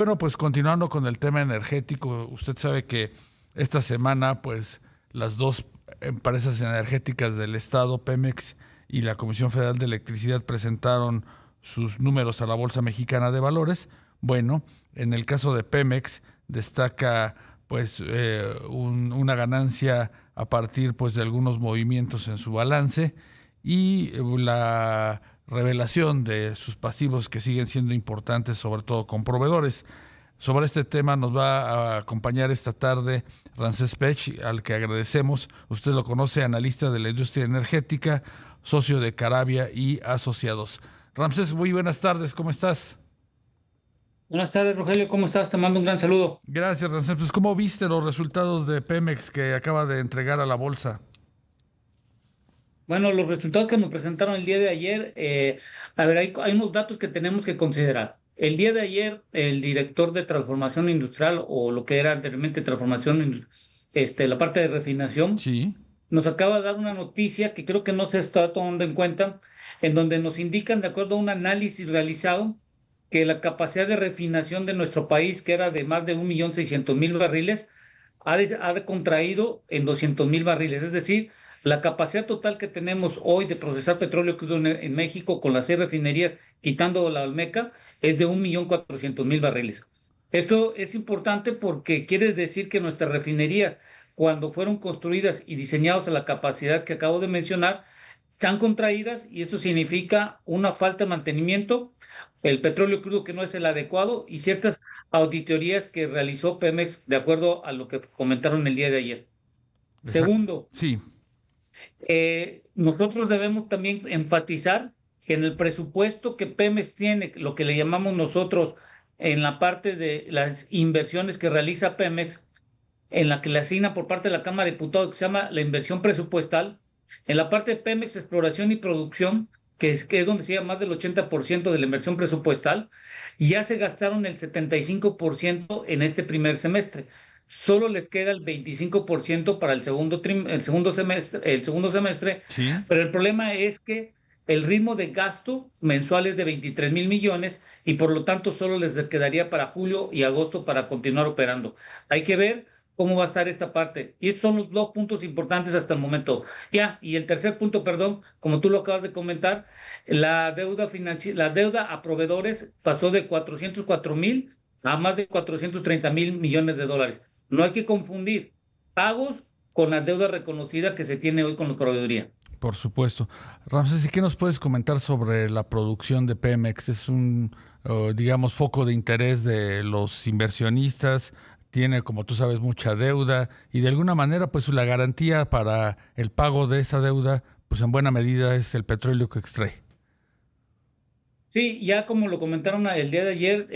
Bueno, pues continuando con el tema energético, usted sabe que esta semana, pues las dos empresas energéticas del Estado, Pemex y la Comisión Federal de Electricidad, presentaron sus números a la Bolsa Mexicana de Valores. Bueno, en el caso de Pemex destaca pues una ganancia a partir pues de algunos movimientos en su balance y la revelación de sus pasivos que siguen siendo importantes, sobre todo con proveedores. Sobre este tema nos va a acompañar esta tarde Ramsés Pech, al que agradecemos. Usted lo conoce, analista de la industria energética, socio de Carabia y Asociados. Ramsés, muy buenas tardes, ¿cómo estás? Buenas tardes, Rogelio, ¿cómo estás? Te mando un gran saludo. Gracias, Ramsés. Pues, ¿cómo viste los resultados de Pemex que acaba de entregar a la bolsa? Bueno, los resultados que nos presentaron el día de ayer, a ver, hay unos datos que tenemos que considerar. El día de ayer, el director de transformación industrial, o lo que era anteriormente la parte de refinación, Sí. nos acaba de dar una noticia que creo que no se está tomando en cuenta, en donde nos indican, de acuerdo a un análisis realizado, que la capacidad de refinación de nuestro país, que era de más de 1.600.000 barriles, ha contraído en 200.000 barriles. Es decir, la capacidad total que tenemos hoy de procesar petróleo crudo en México con las 6 refinerías, quitando la Olmeca, es de 1.400.000 barriles. Esto es importante porque quiere decir que nuestras refinerías, cuando fueron construidas y diseñadas a la capacidad que acabo de mencionar, están contraídas, y esto significa una falta de mantenimiento, el petróleo crudo que no es el adecuado y ciertas auditorías que realizó Pemex de acuerdo a lo que comentaron el día de ayer. Segundo, Sí. nosotros debemos también enfatizar que en el presupuesto que Pemex tiene, lo que le llamamos nosotros en la parte de las inversiones que realiza Pemex, en la que le asigna por parte de la Cámara de Diputados, que se llama la inversión presupuestal, en la parte de Pemex Exploración y Producción, que es donde se lleva más del 80% de la inversión presupuestal, ya se gastaron el 75% en este primer semestre. Solo les queda el 25% para el segundo semestre, Sí. pero el problema es que el ritmo de gasto mensual es de 23.000 millones, y por lo tanto solo les quedaría para julio y agosto para continuar operando. Hay que ver cómo va a estar esta parte. Y estos son los dos puntos importantes hasta el momento. Ya, y el tercer punto, perdón, como tú lo acabas de comentar, la deuda a proveedores pasó de 404.000 a más de 430.000 millones de dólares. No hay que confundir pagos con la deuda reconocida que se tiene hoy con la proveeduría. Por supuesto. Ramsés, ¿y qué nos puedes comentar sobre la producción de Pemex? Es un, digamos, foco de interés de los inversionistas, tiene, como tú sabes, mucha deuda y de alguna manera, pues la garantía para el pago de esa deuda, pues en buena medida es el petróleo que extrae. Sí, ya como lo comentaron el día de ayer,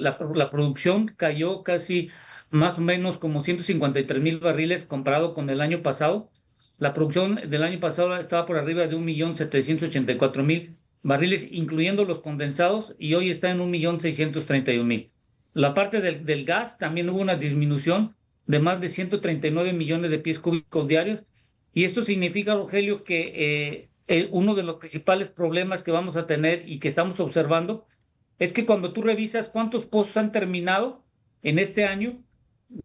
la producción cayó casi más o menos como 153.000 barriles comparado con el año pasado. La producción del año pasado estaba por arriba de 1.784.000 barriles, incluyendo los condensados, y hoy está en 1.631.000. La parte del gas también hubo una disminución de más de 139 millones de pies cúbicos diarios, y esto significa, Rogelio, que uno de los principales problemas que vamos a tener y que estamos observando es que cuando tú revisas cuántos pozos han terminado en este año,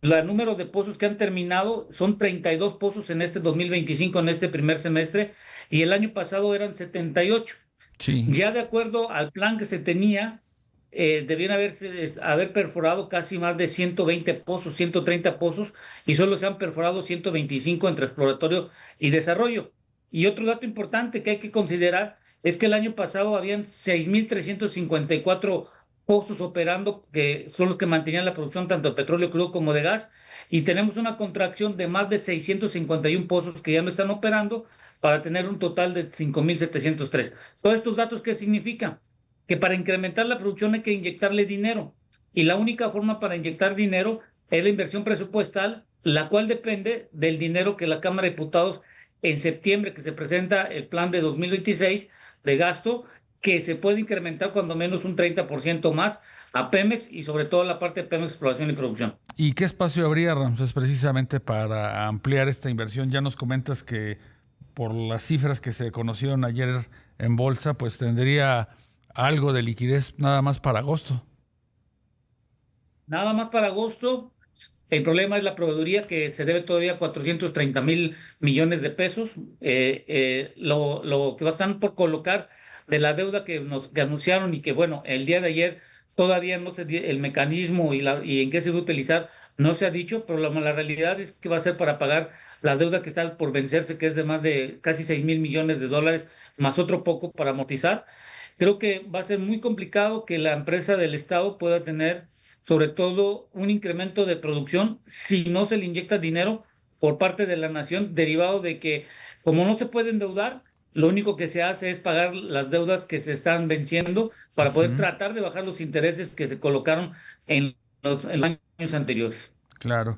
el número de pozos que han terminado son 32 pozos en este 2025, en este primer semestre, y el año pasado eran 78. Sí. Ya de acuerdo al plan que se tenía, debían haber perforado casi más de 120 pozos, 130 pozos, y solo se han perforado 125 entre exploratorio y desarrollo. Y otro dato importante que hay que considerar es que el año pasado habían 6.354 pozos operando, que son los que mantenían la producción tanto de petróleo crudo como de gas, y tenemos una contracción de más de 651 pozos que ya no están operando, para tener un total de 5.703. Todos estos datos, ¿qué significan? Que para incrementar la producción hay que inyectarle dinero, y la única forma para inyectar dinero es la inversión presupuestal, la cual depende del dinero que la Cámara de Diputados en septiembre, que se presenta el plan de 2026 de gasto, que se puede incrementar cuando menos un 30% más a Pemex, y sobre todo la parte de Pemex Exploración y Producción. ¿Y qué espacio habría, Ramsés, precisamente para ampliar esta inversión? Ya nos comentas que por las cifras que se conocieron ayer en bolsa, pues tendría algo de liquidez nada más para agosto. nada más para agosto. El problema es la proveeduría, que se debe todavía 430,000 millones de pesos. Lo que están por colocar de la deuda que anunciaron, y que, bueno, el día de ayer todavía no se el mecanismo y en qué se va a utilizar no se ha dicho, pero la realidad es que va a ser para pagar la deuda que está por vencerse, que es de más de casi 6,000 millones de dólares, más otro poco para amortizar. Creo que va a ser muy complicado que la empresa del Estado pueda tener, sobre todo, un incremento de producción si no se le inyecta dinero por parte de la nación, derivado de que, como no se puede endeudar, lo único que se hace es pagar las deudas que se están venciendo para poder Ujú. tratar de bajar los intereses que se colocaron en los años anteriores. Claro.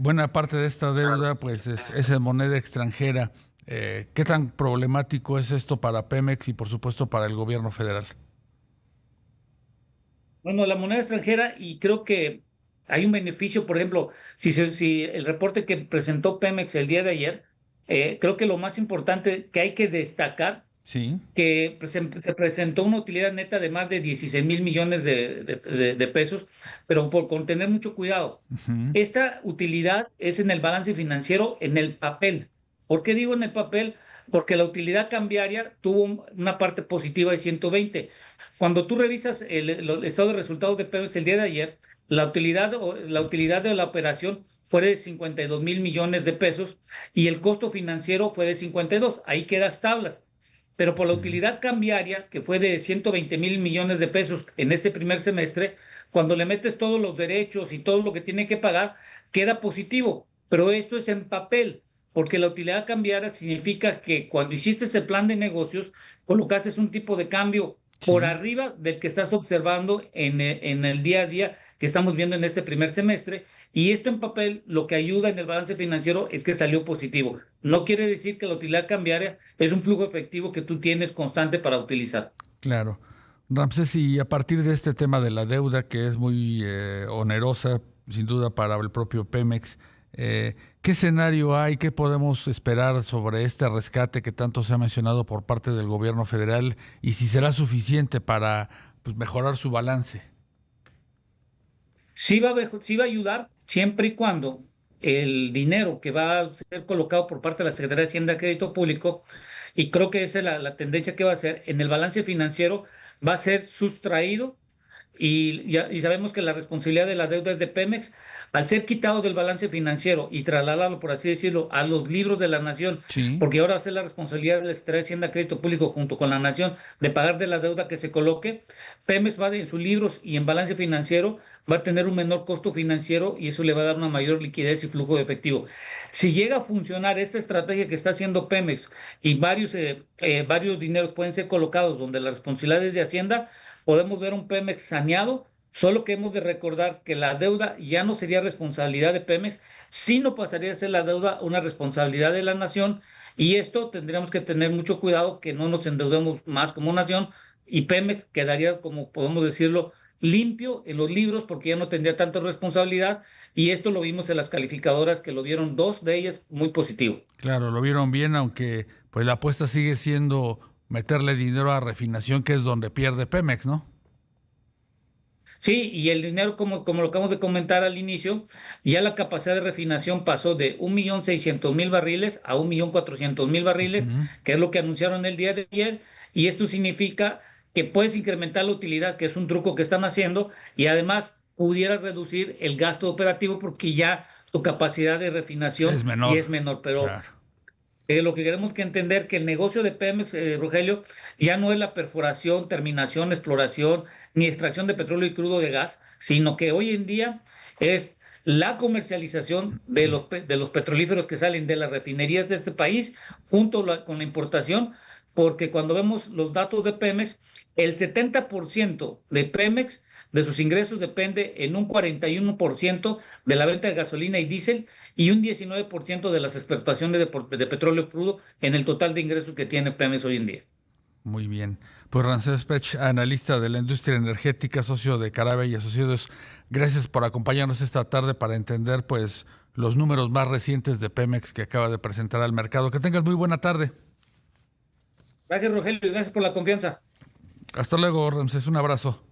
Buena parte de esta deuda pues es en moneda extranjera. ¿Qué tan problemático es esto para Pemex y por supuesto para el gobierno federal? Bueno, la moneda extranjera, y creo que hay un beneficio, por ejemplo, si el reporte que presentó Pemex el día de ayer, creo que lo más importante que hay que destacar, Sí. que se presentó una utilidad neta de más de 16,000 millones de pesos, pero con tener mucho cuidado. Ujú. Esta utilidad es en el balance financiero, en el papel. ¿Por qué digo en el papel? Porque la utilidad cambiaria tuvo una parte positiva de 120. Cuando tú revisas el estado de resultados de Pemex el día de ayer, la utilidad de la operación fue de 52,000 millones de pesos y el costo financiero fue de 52. Ahí quedas tablas. Pero por la Ujú. utilidad cambiaria, que fue de 120,000 millones de pesos en este primer semestre, cuando le metes todos los derechos y todo lo que tiene que pagar, queda positivo. Pero esto es en papel, porque la utilidad cambiaria significa que cuando hiciste ese plan de negocios, colocaste un tipo de cambio por Sí. arriba del que estás observando en el día a día que estamos viendo en este primer semestre. Y esto en papel lo que ayuda en el balance financiero es que salió positivo. No quiere decir que la utilidad cambiaria es un flujo efectivo que tú tienes constante para utilizar. Claro. Ramsés, y a partir de este tema de la deuda, que es muy onerosa, sin duda, para el propio Pemex, ¿qué escenario hay? ¿Qué podemos esperar sobre este rescate que tanto se ha mencionado por parte del gobierno federal? Y si será suficiente para pues, mejorar su balance. Sí va a ayudar siempre y cuando el dinero que va a ser colocado por parte de la Secretaría de Hacienda y Crédito Público, y creo que esa es la tendencia que va a ser en el balance financiero, va a ser sustraído. Y sabemos que la responsabilidad de la deuda es de Pemex. Al ser quitado del balance financiero y trasladarlo, por así decirlo, a los libros de la nación, Sí. porque ahora va a ser la responsabilidad de la Secretaría de Hacienda Crédito Público junto con la nación de pagar de la deuda que se coloque, Pemex va en sus libros y en balance financiero va a tener un menor costo financiero y eso le va a dar una mayor liquidez y flujo de efectivo. Si llega a funcionar esta estrategia que está haciendo Pemex y varios dineros pueden ser colocados donde la responsabilidad es de Hacienda, podemos ver un Pemex saneado, solo que hemos de recordar que la deuda ya no sería responsabilidad de Pemex, sino pasaría a ser la deuda una responsabilidad de la nación, y esto tendríamos que tener mucho cuidado que no nos endeudemos más como nación, y Pemex quedaría, como podemos decirlo, limpio en los libros porque ya no tendría tanta responsabilidad, y esto lo vimos en las calificadoras que lo vieron, dos de ellas muy positivo. Claro, lo vieron bien, aunque pues la apuesta sigue siendo meterle dinero a refinación, que es donde pierde Pemex, ¿no? Sí, y el dinero, como lo acabamos de comentar al inicio, ya la capacidad de refinación pasó de 1,600,000 barriles a 1,400,000 barriles, Ujú. que es lo que anunciaron el día de ayer, y esto significa que puedes incrementar la utilidad, que es un truco que están haciendo, y además pudieras reducir el gasto operativo porque ya tu capacidad de refinación Es ya menor, es menor, pero claro. lo que queremos que entender que el negocio de Pemex, Rogelio, ya no es la perforación, terminación, exploración ni extracción de petróleo y crudo de gas, sino que hoy en día es la comercialización de los petrolíferos que salen de las refinerías de este país junto con la importación, porque cuando vemos los datos de Pemex, el 70% de Pemex, de sus ingresos, depende en un 41% de la venta de gasolina y diésel y un 19% de las exportaciones de petróleo crudo en el total de ingresos que tiene Pemex hoy en día. Muy bien. Pues Ramsés Pech, analista de la industria energética, socio de Carabia y Asociados, gracias por acompañarnos esta tarde para entender pues los números más recientes de Pemex que acaba de presentar al mercado. Que tengas muy buena tarde. Gracias, Rogelio, y gracias por la confianza. Hasta luego, Ramsés. Un abrazo.